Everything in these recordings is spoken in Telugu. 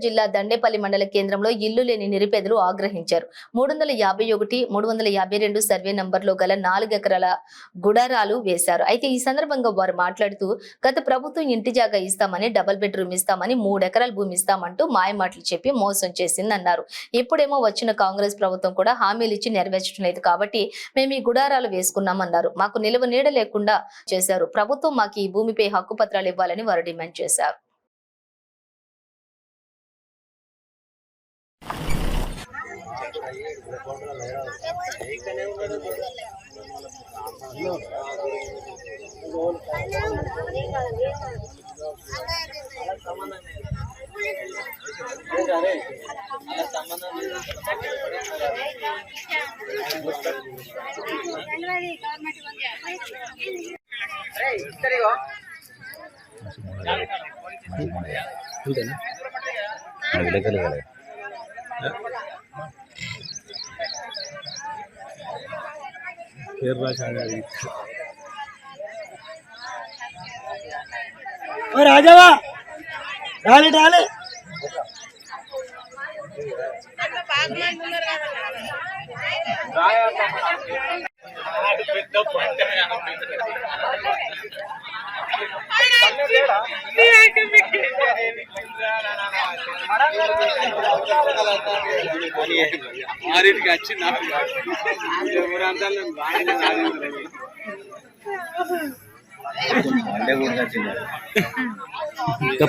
జిల్లా దండేపల్లి మండల కేంద్రంలో ఇల్లు లేని నిరుపేదలు ఆగ్రహించారు. 351, 352 సర్వే నంబర్లో గల 4 ఎకరాల గుడారాలు వేశారు. అయితే ఈ సందర్భంగా వారు మాట్లాడుతూ గత ప్రభుత్వం ఇంటి జాగా ఇస్తామని, డబుల్ బెడ్రూమ్ ఇస్తామని, 3 ఎకరాల భూమి ఇస్తామంటూ మాయమాటలు చెప్పి మోసం చేసిందన్నారు. ఇప్పుడేమో వచ్చిన కాంగ్రెస్ ప్రభుత్వం కూడా హామీలు ఇచ్చి నెరవేర్చడం లేదు కాబట్టి మేము ఈ గుడారాలు వేసుకున్నామన్నారు. మాకు నిలువ నీడ లేకుండా చేశారు. ప్రభుత్వం మాకు ఈ భూమిపై హక్కు పత్రాలు ఇవ్వాలని వారు డిమాండ్ చేశారు. राजावा डाले डाले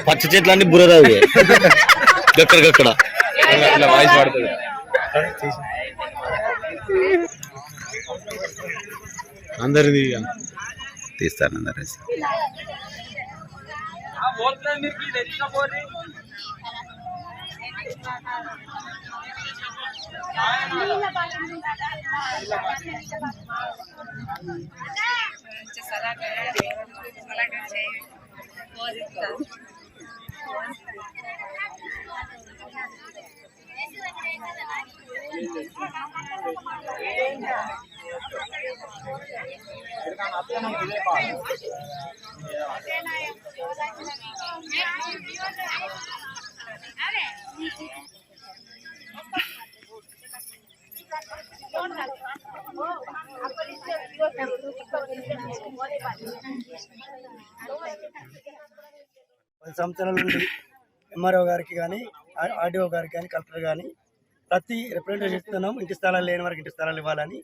పచ్చ చెట్లన్నీ బురదావి గక్కడ వాయిస్ పడుతుంది. అందరిది తీస్తాను అందరి సంవత్సరాల నుండి ఎంఆర్ఓ గారికి కానీ, ఆర్డీఓ గారికి కానీ, కలెక్టర్ కానీ ప్రతి రిప్రజెంటేషన్ ఇస్తున్నాం. ఇంటి స్థలాలు లేని వారికి ఇంటి స్థలాలు ఇవ్వాలని.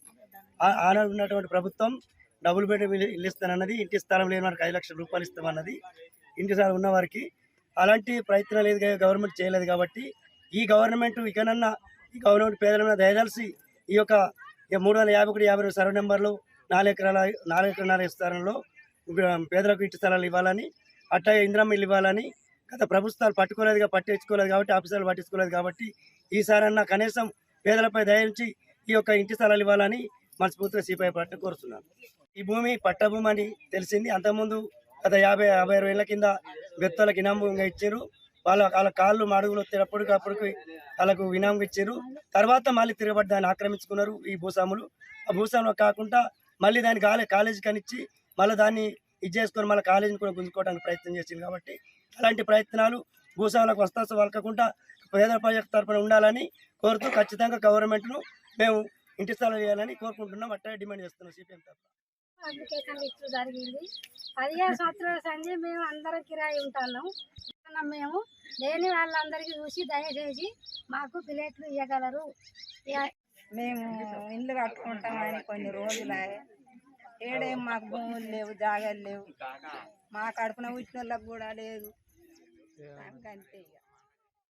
ఆనాడు ఉన్నటువంటి ప్రభుత్వం డబుల్ బెడ్రూమ్ ఇల్లు ఇస్తానన్నది, ఇంటి స్థలం లేని వారికి 5 లక్షల రూపాయలు ఇస్తామన్నది. ఇంటి స్థలం ఉన్న వారికి అలాంటి ప్రయత్నం లేదు, గవర్నమెంట్ చేయలేదు. కాబట్టి ఈ గవర్నమెంట్ ఇకనన్నా ఈ గవర్నమెంట్ పేదల దయదలిసి ఈ యొక్క 351, 52 సర్వే నెంబర్లు 4 ఎకరాల స్థలంలో పేదలకు ఇంటి స్థలాలు ఇవ్వాలని, అట్లా ఇందిరమ్మ ఇల్లు ఇవ్వాలని గత ప్రభుత్వాలు పట్టించుకోలేదు కాబట్టి, ఆఫీసర్లు పట్టించుకోలేదు కాబట్టి ఈసారన్నా కనీసం పేదలపై దయించి ఈ యొక్క ఇంటి స్థలాలు ఇవ్వాలని మనస్ఫూర్తిగా సిపిఐ పార్టీ కోరుతున్నాను. ఈ భూమి పట్టభూమి అని తెలిసింది. అంతకుముందు గత 50-60 ఏళ్ల కింద వ్యక్తులకు ఇనాముగా ఇచ్చారు. వాళ్ళ కాళ్ళు మడుగులు వచ్చేటప్పటికప్పటికి వాళ్ళకు ఇనాముగా ఇచ్చారు. తర్వాత మళ్ళీ తిరగబడి దాన్ని ఆక్రమించుకున్నారు ఈ భూస్వాములు. ఆ భూస్వాములు కాకుండా మళ్ళీ దాన్ని కాలేజీ కనిచ్చి మళ్ళీ దాన్ని ఇది చేసుకొని మళ్ళీ కాలేజీని కూడా గుంజుకోవడానికి ప్రయత్నం చేసింది. కాబట్టి అలాంటి ప్రయత్నాలు భూస్వాములకు వస్తాసు వలకకుండా పేదల ప్రజల తరఫున ఉండాలని కోరుతూ ఖచ్చితంగా గవర్నమెంట్ను మేము ఇంటి స్థలాలు చేయాలని కోరుకుంటున్నాం. అట్లా డిమాండ్ చేస్తున్నాం సిపిఎం తరఫున. అప్లికేషన్ ఇచ్చు జరిగింది. 15 సంవత్సరాల సంది మేము అందరం కిరాయి ఉంటున్నాం. మేము లేని వాళ్ళందరికీ చూసి దయచేసి మాకు ప్లేట్లు ఇవ్వగలరు. మేము ఇల్లు కట్టుకుంటామని కొన్ని రోజులు ఏడేం మాకు భూములు లేవు, జాగాలు లేవు. మా కడుపున వచ్చిన వాళ్ళకి కూడా లేదు. అంతే ఇక.